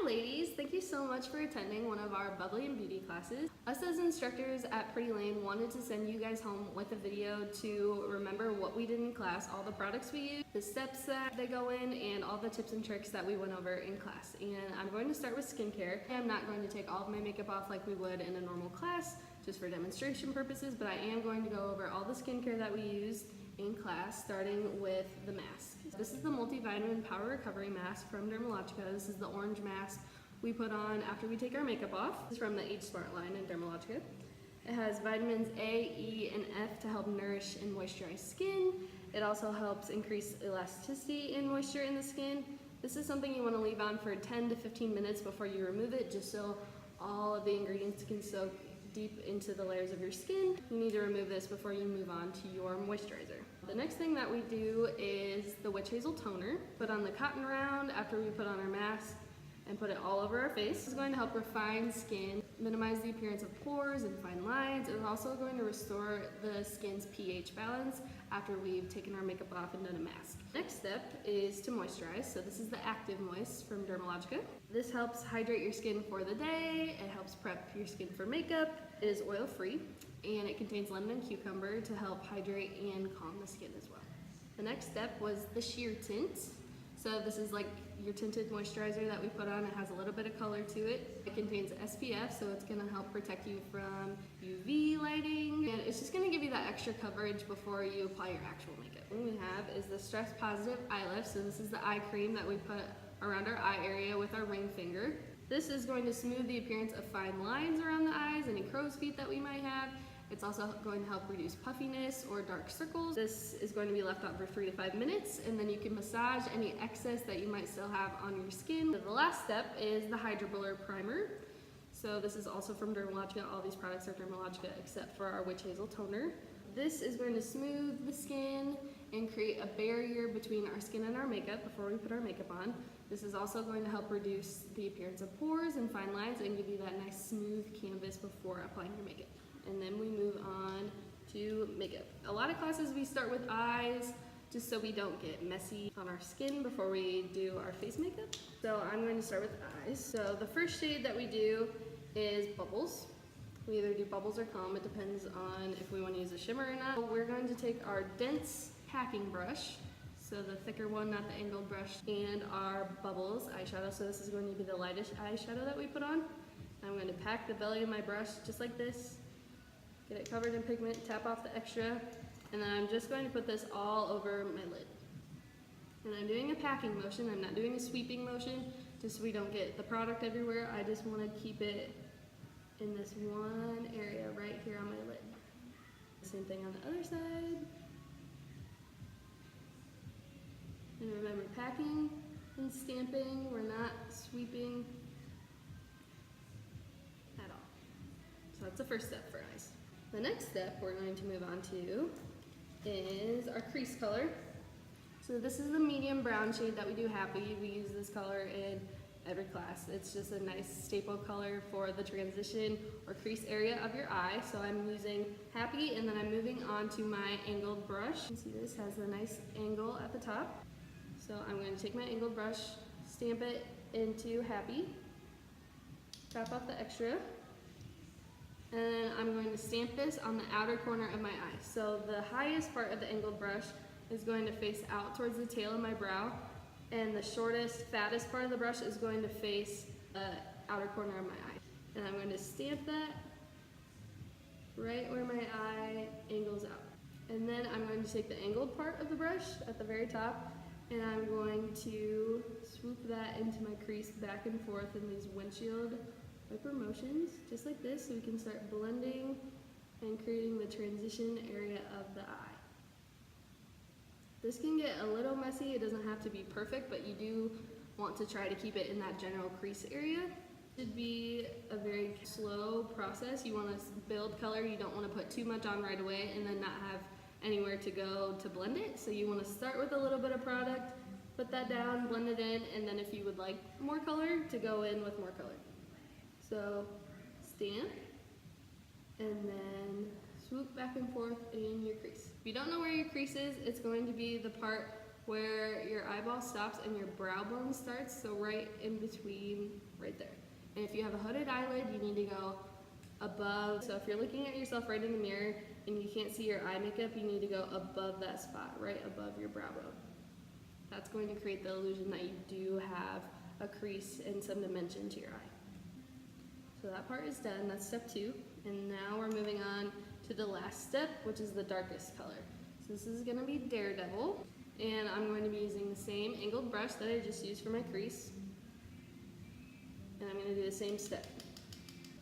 ladies, thank you so much for attending one of our Bubbly and Beauty classes. Us as instructors at Pretty Lane wanted to send you guys home with a video to remember what we did in class, all the products we used, the steps that they go in, and all the tips and tricks that we went over in class. And I'm going to start with skincare. I'm not going to take all of my makeup off like we would in a normal class, just for demonstration purposes, but I am going to go over all the skincare that we used in class, starting with the mask. This is the multivitamin power recovery mask from Dermalogica. This is the orange mask we put on after we take our makeup off. This is from the Age Smart line in Dermalogica. It has vitamins A, E, and F to help nourish and moisturize skin. It also helps increase elasticity and moisture in the skin. This is something you want to leave on for 10 to 15 minutes before you remove it, just so all of the ingredients can soak deep into the layers of your skin. You need to remove this before you move on to your moisturizer. The next thing that we do is the Witch Hazel Toner. Put on the cotton round after we put on our mask and put it all over our face. This is going to help refine skin, minimize the appearance of pores and fine lines. It's also going to restore the skin's pH balance after we've taken our makeup off and done a mask. Next step is to moisturize. So this is the Active Moist from Dermalogica. This helps hydrate your skin for the day. It helps prep your skin for makeup. It is oil-free, and it contains lemon and cucumber to help hydrate and calm the skin as well. The next step was the Sheer Tint. So this is like your tinted moisturizer that we put on. It has a little bit of color to it. It contains SPF, so it's gonna help protect you from UV lighting. And it's just gonna give you that extra coverage before you apply your actual makeup. What we have is the Stress Positive Eye Lift. So this is the eye cream that we put around our eye area with our ring finger. This is going to smooth the appearance of fine lines around the eyes, any crow's feet that we might have. It's also going to help reduce puffiness or dark circles. This is going to be left on for 3 to 5 minutes, and then you can massage any excess that you might still have on your skin. The last step is the Hydro Blur Primer. So this is also from Dermalogica. All these products are Dermalogica except for our Witch Hazel Toner. This is going to smooth the skin and create a barrier between our skin and our makeup before we put our makeup on. This is also going to help reduce the appearance of pores and fine lines and give you that nice smooth canvas before applying your makeup. And then we move on to makeup. A lot of classes we start with eyes just so we don't get messy on our skin before we do our face makeup. So I'm going to start with eyes. So the first shade that we do is Bubbles. We either do Bubbles or Calm. It depends on if we want to use a shimmer or not. We're going to take our dense packing brush, so the thicker one, not the angled brush, and our Bubbles eyeshadow. So this is going to be the lightest eyeshadow that we put on. I'm going to pack the belly of my brush just like this. Get it covered in pigment, tap off the extra, and then I'm just going to put this all over my lid. And I'm doing a packing motion, I'm not doing a sweeping motion, just so we don't get the product everywhere. I just want to keep it in this one area right here on my lid. Same thing on the other side. And remember, packing and stamping, we're not sweeping at all. So that's the first step for eyes. The next step we're going to move on to is our crease color. So this is the medium brown shade that we do Happy. We use this color in every class. It's just a nice staple color for the transition or crease area of your eye. So I'm using Happy, and then I'm moving on to my angled brush. You can see this has a nice angle at the top. So I'm going to take my angled brush, stamp it into Happy, tap off the extra, and then I'm going to stamp this on the outer corner of my eye. So the highest part of the angled brush is going to face out towards the tail of my brow, and the shortest, fattest part of the brush is going to face the outer corner of my eye. And I'm going to stamp that right where my eye angles out. And then I'm going to take the angled part of the brush at the very top, and I'm going to swoop that into my crease back and forth in these windshield wiper motions, just like this, so we can start blending and creating the transition area of the eye. This can get a little messy. It doesn't have to be perfect, but you do want to try to keep it in that general crease area. It should be a very slow process. You want to build color. You don't want to put too much on right away and then not have anywhere to go to blend it. So you want to start with a little bit of product, put that down, blend it in, and then if you would like more color, to go in with more color. So stamp, and then swoop back and forth in your crease. If you don't know where your crease is, it's going to be the part where your eyeball stops and your brow bone starts, so right in between, right there. And if you have a hooded eyelid, you need to go above. So if you're looking at yourself right in the mirror and you can't see your eye makeup, you need to go above that spot, right above your brow bone. That's going to create the illusion that you do have a crease and some dimension to your eye. So that part is done, that's step 2. And now we're moving on to the last step, which is the darkest color. So this is gonna be Daredevil, and I'm going to be using the same angled brush that I just used for my crease. And I'm gonna do the same step.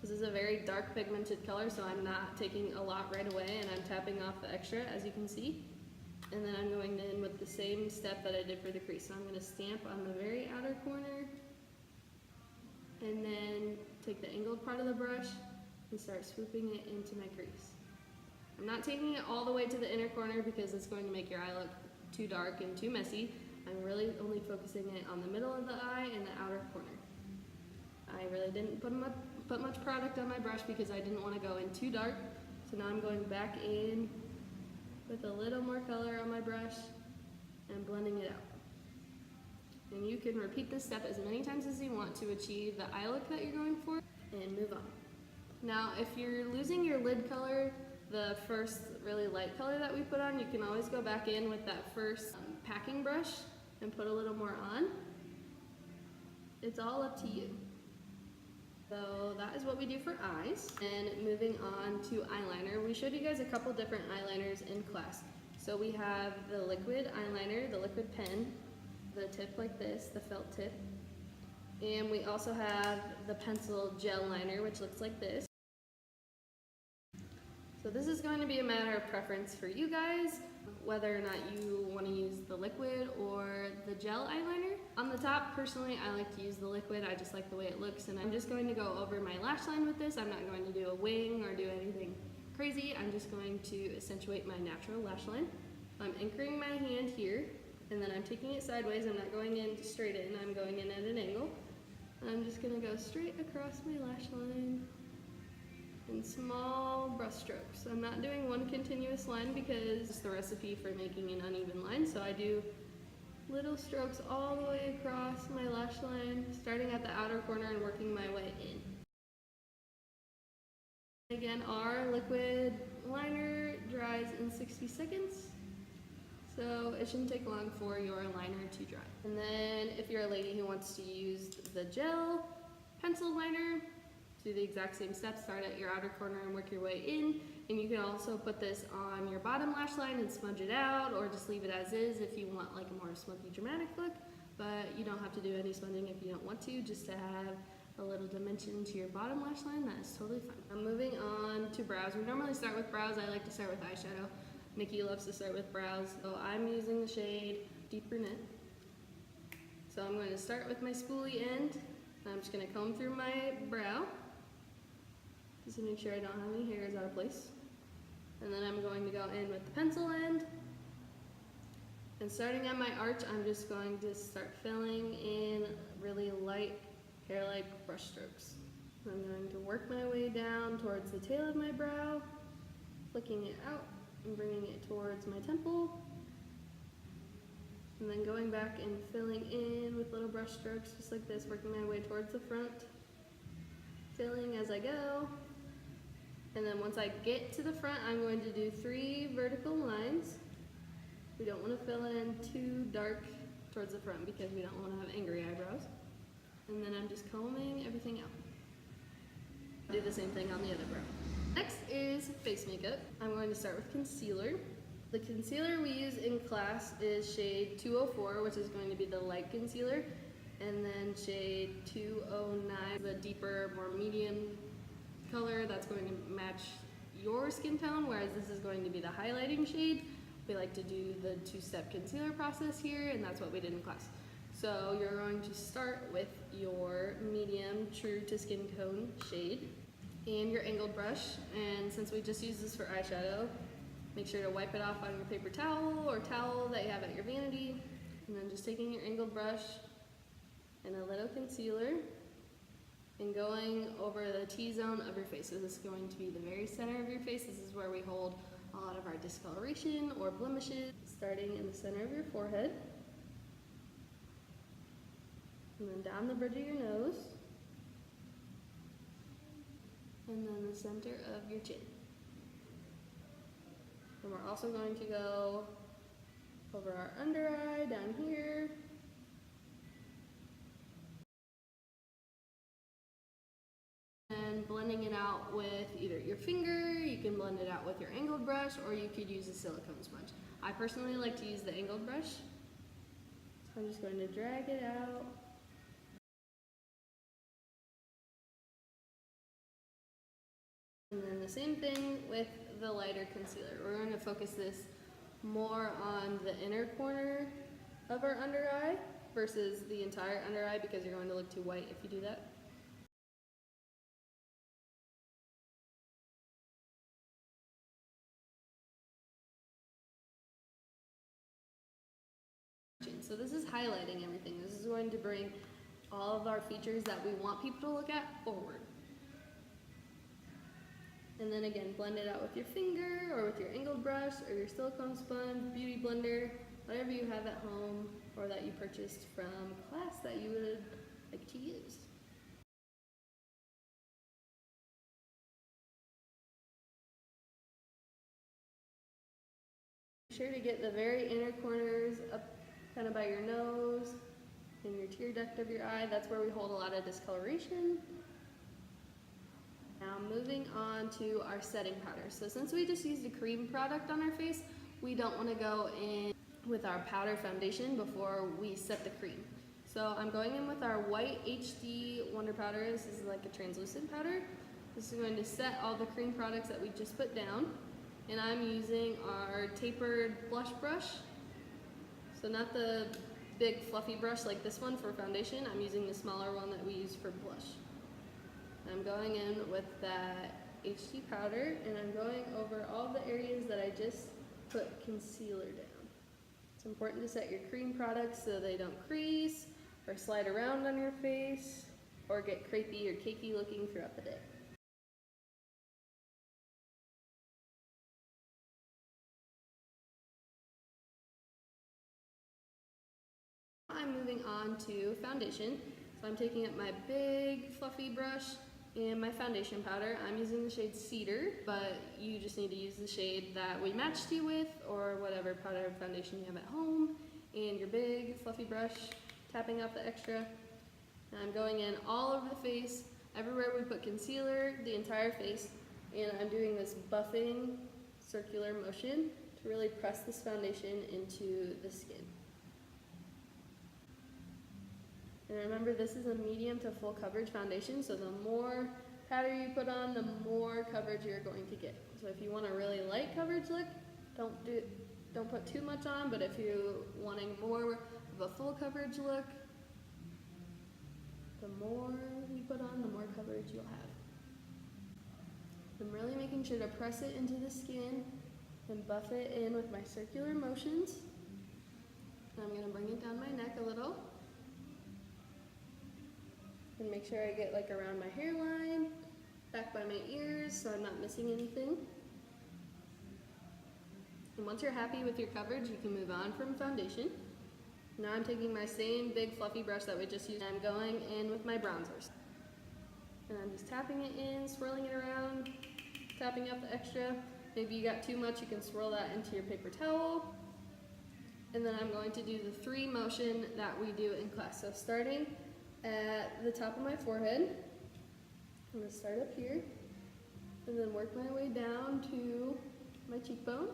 This is a very dark pigmented color, so I'm not taking a lot right away, and I'm tapping off the extra, as you can see. And then I'm going in with the same step that I did for the crease. So I'm gonna stamp on the very outer corner, and then take the angled part of the brush and start swooping it into my crease. I'm not taking it all the way to the inner corner because it's going to make your eye look too dark and too messy. I'm really only focusing it on the middle of the eye and the outer corner. I really didn't put much product on my brush because I didn't want to go in too dark. So now I'm going back in with a little more color on my brush and blending it out. And you can repeat this step as many times as you want to achieve the eye look that you're going for and move on. Now, if you're losing your lid color, the first really light color that we put on, you can always go back in with that first packing brush and put a little more on. It's all up to you. So that is what we do for eyes. And moving on to eyeliner, we showed you guys a couple different eyeliners in class. So we have the liquid eyeliner, the liquid pen, the tip like this, the felt tip. And we also have the pencil gel liner, which looks like this. So this is going to be a matter of preference for you guys, whether or not you want to use the liquid or the gel eyeliner. On the top, personally, I like to use the liquid. I just like the way it looks, and I'm just going to go over my lash line with this. I'm not going to do a wing or do anything crazy. I'm just going to accentuate my natural lash line. I'm anchoring my hand here, and then I'm taking it sideways. I'm not going in straight in, I'm going in at an angle. I'm just going to go straight across my lash line in small brush strokes. I'm not doing one continuous line because it's the recipe for making an uneven line, so I do little strokes all the way across my lash line, starting at the outer corner and working my way in. Again, our liquid liner dries in 60 seconds, so it shouldn't take long for your liner to dry. And then if you're a lady who wants to use the gel pencil liner, do the exact same steps. Start at your outer corner and work your way in. And you can also put this on your bottom lash line and smudge it out, or just leave it as is if you want like a more smoky dramatic look. But you don't have to do any smudging if you don't want to, just to have a little dimension to your bottom lash line. That is totally fine. I'm moving on to brows. We normally start with brows. I like to start with eyeshadow. Nikki loves to start with brows. So I'm using the shade Deep Brunette. So I'm going to start with my spoolie end. I'm just going to comb through my brow, just to make sure I don't have any hairs out of place. And then I'm going to go in with the pencil end. And starting at my arch, I'm just going to start filling in really light hair-like brush strokes. I'm going to work my way down towards the tail of my brow, flicking it out and bringing it towards my temple. And then going back and filling in with little brush strokes, just like this, working my way towards the front, filling as I go. And then once I get to the front, I'm going to do 3 vertical lines. We don't want to fill in too dark towards the front because we don't want to have angry eyebrows. And then I'm just combing everything out. Do the same thing on the other brow. Next is face makeup. I'm going to start with concealer. The concealer we use in class is shade 204, which is going to be the light concealer, and then shade 209, the deeper, more medium color that's going to match your skin tone, whereas this is going to be the highlighting shade. We like to do the 2-step concealer process here, and that's what we did in class. So you're going to start with your medium, true to skin tone shade and your angled brush, and since we just used this for eyeshadow, make sure to wipe it off on your paper towel or towel that you have at your vanity, and then just taking your angled brush and a little concealer and going over the T-zone of your face. So this is going to be the very center of your face. This is where we hold a lot of our discoloration or blemishes, starting in the center of your forehead. and then down the bridge of your nose, and then the center of your chin. And we're also going to go over our under eye down here. And blending it out with either your finger, you can blend it out with your angled brush, or you could use a silicone sponge. I personally like to use the angled brush. So I'm just going to drag it out. And then the same thing with the lighter concealer. We're going to focus this more on the inner corner of our under eye versus the entire under eye, because you're going to look too white if you do that. So this is highlighting everything. This is going to bring all of our features that we want people to look at forward. And then again, blend it out with your finger or with your angled brush or your silicone sponge, beauty blender, whatever you have at home or that you purchased from class that you would like to use. Be sure to get the very inner corners up kind of by your nose and your tear duct of your eye. That's where we hold a lot of discoloration. Now moving on to our setting powder. So since we just used a cream product on our face, we don't want to go in with our powder foundation before we set the cream. So I'm going in with our white HD Wonder Powder. This is like a translucent powder. This is going to set all the cream products that we just put down. And I'm using our tapered blush brush. So not the big fluffy brush like this one for foundation. I'm using the smaller one that we use for blush. I'm going in with that HD powder and I'm going over all the areas that I just put concealer down. It's important to set your cream products so they don't crease or slide around on your face or get crepey or cakey looking throughout the day. I'm moving on to foundation. So I'm taking up my big fluffy brush and my foundation powder. I'm using the shade Cedar, but you just need to use the shade that we matched you with or whatever powder foundation you have at home. And your big fluffy brush, tapping out the extra. And I'm going in all over the face, everywhere we put concealer, the entire face. And I'm doing this buffing circular motion to really press this foundation into the skin. And remember, this is a medium to full coverage foundation, so the more powder you put on, the more coverage you're going to get. So if you want a really light coverage look, don't put too much on, but if you're wanting more of a full coverage look, the more you put on, the more coverage you'll have. I'm really making sure to press it into the skin and buff it in with my circular motions. And I'm going to bring it down my neck a little. And make sure I get like around my hairline, back by my ears so I'm not missing anything. And once you're happy with your coverage, you can move on from foundation. Now I'm taking my same big fluffy brush that we just used. I'm going in with my bronzers. And I'm just tapping it in, swirling it around, tapping out the extra. Maybe you got too much, you can swirl that into your paper towel. And then I'm going to do the 3 motion that we do in class. So starting at the top of my forehead, I'm going to start up here and then work my way down to my cheekbone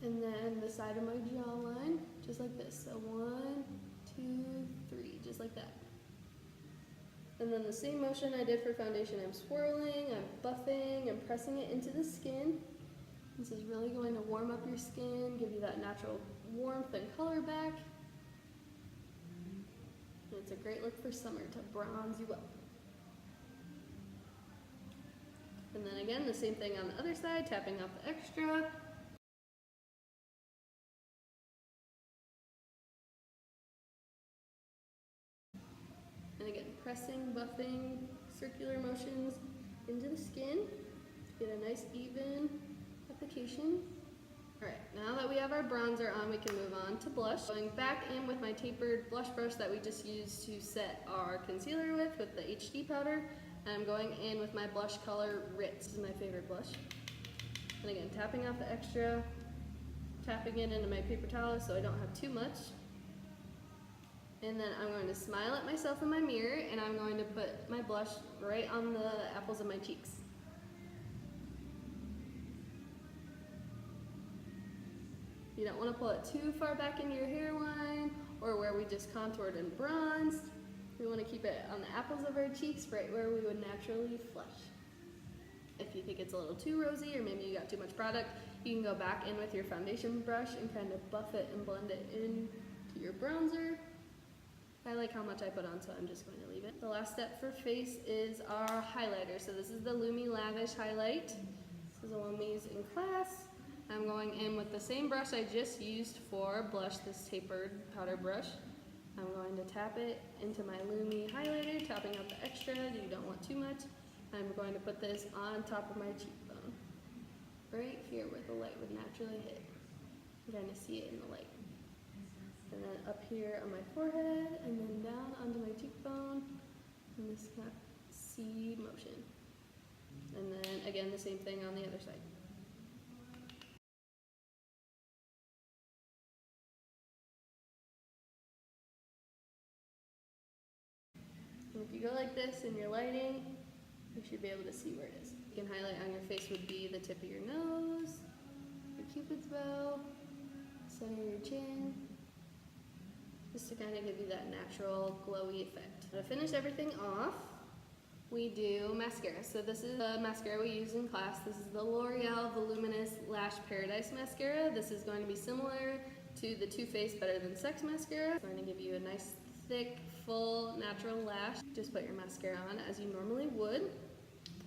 and then the side of my jawline, just like this. So 1, 2, 3, just like that. And then the same motion I did for foundation, I'm swirling, I'm buffing, I'm pressing it into the skin. This is really going to warm up your skin, give you that natural warmth and color back. And it's a great look for summer to bronze you up. And then again, the same thing on the other side, tapping out the extra. And again, pressing, buffing, circular motions into the skin. Get a nice even application. Alright, now that we have our bronzer on, we can move on to blush. Going back in with my tapered blush brush that we just used to set our concealer with the HD powder. And I'm going in with my blush color Ritz. This is my favorite blush. And again, tapping out the extra, tapping it into my paper towel so I don't have too much. And then I'm going to smile at myself in my mirror, and I'm going to put my blush right on the apples of my cheeks. You don't want to pull it too far back into your hairline or where we just contoured and bronzed. We want to keep it on the apples of our cheeks, right where we would naturally flush. If you think it's a little too rosy or maybe you got too much product, you can go back in with your foundation brush and kind of buff it and blend it into your bronzer. I like how much I put on, so I'm just going to leave it. The last step for face is our highlighter. So this is the Lumi Lavish Highlight. This is the one we use in class. I'm going in with the same brush I just used for blush, this tapered powder brush. I'm going to tap it into my Lumi highlighter, tapping out the extra. You don't want too much. I'm going to put this on top of my cheekbone, right here where the light would naturally hit. You kind of see it in the light. And then up here on my forehead, and then down onto my cheekbone, in this kind of C motion. And then again, the same thing on the other side. And if you go like this in your lighting, you should be able to see where it is. You can highlight on your face would be the tip of your nose, your cupid's bow, center of your chin, just to kind of give you that natural glowy effect. To finish everything off, we do mascara. So this is the mascara we use in class. This is the L'Oreal Voluminous Lash Paradise Mascara. This is going to be similar to the Too Faced Better Than Sex mascara. It's going to give you a nice, thick, full, natural lash. Just put your mascara on as you normally would.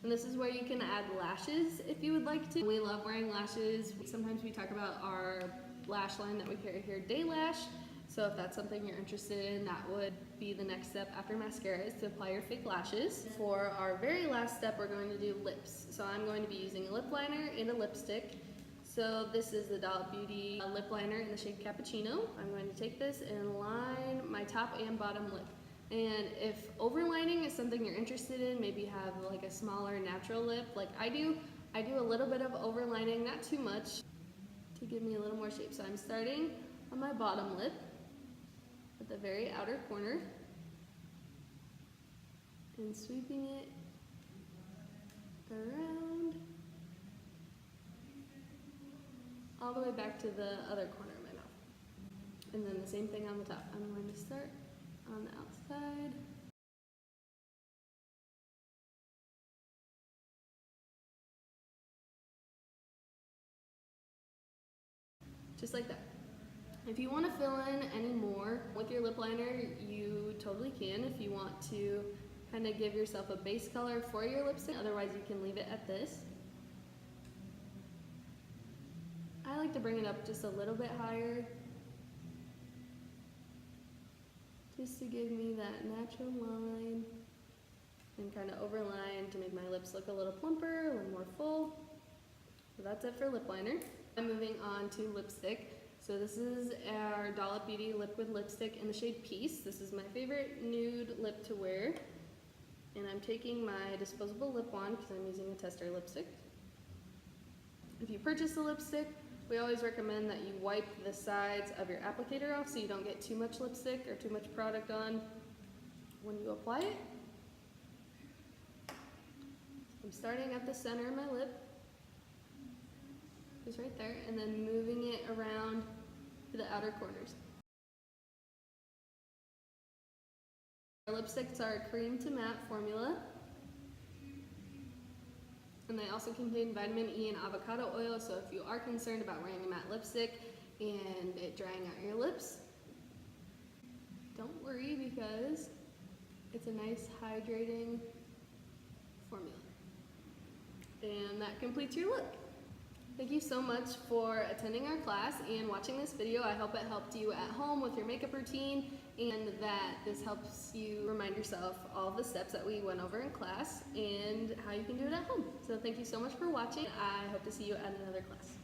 And this is where you can add lashes if you would like to. We love wearing lashes. Sometimes we talk about our lash line that we carry here, Day Lash. So if that's something you're interested in, that would be the next step after mascara, is to apply your fake lashes. For our very last step, we're going to do lips. So I'm going to be using a lip liner and a lipstick. So this is the Dollop Beauty lip liner in the shade Cappuccino. I'm going to take this and line my top and bottom lip. And if overlining is something you're interested in, maybe have like a smaller natural lip like I do a little bit of overlining, not too much, to give me a little more shape. So I'm starting on my bottom lip at the very outer corner and sweeping it around all the way back to the other corner of my mouth. And then the same thing on the top. I'm going to start on the outside. Just like that. If you want to fill in any more with your lip liner, you totally can if you want to kind of give yourself a base color for your lipstick. Otherwise, you can leave it at this. I like to bring it up just a little bit higher, just to give me that natural line and kind of overline to make my lips look a little plumper, a little more full. So that's it for lip liner. I'm moving on to lipstick. So this is our Dollop Beauty Liquid Lipstick in the shade Peace. This is my favorite nude lip to wear. And I'm taking my disposable lip wand because I'm using a tester lipstick. If you purchase a lipstick, we always recommend that you wipe the sides of your applicator off so you don't get too much lipstick or too much product on when you apply it. I'm starting at the center of my lip, just right there, and then moving it around to the outer corners. Our lipsticks are a cream to matte formula, and they also contain vitamin E and avocado oil, so if you are concerned about wearing a matte lipstick and it drying out your lips, don't worry, because it's a nice hydrating formula. And that completes your look. Thank you so much for attending our class and watching this video. I hope it helped you at home with your makeup routine, and that this helps you remind yourself all of the steps that we went over in class and how you can do it at home. So thank you so much for watching. I hope to see you at another class.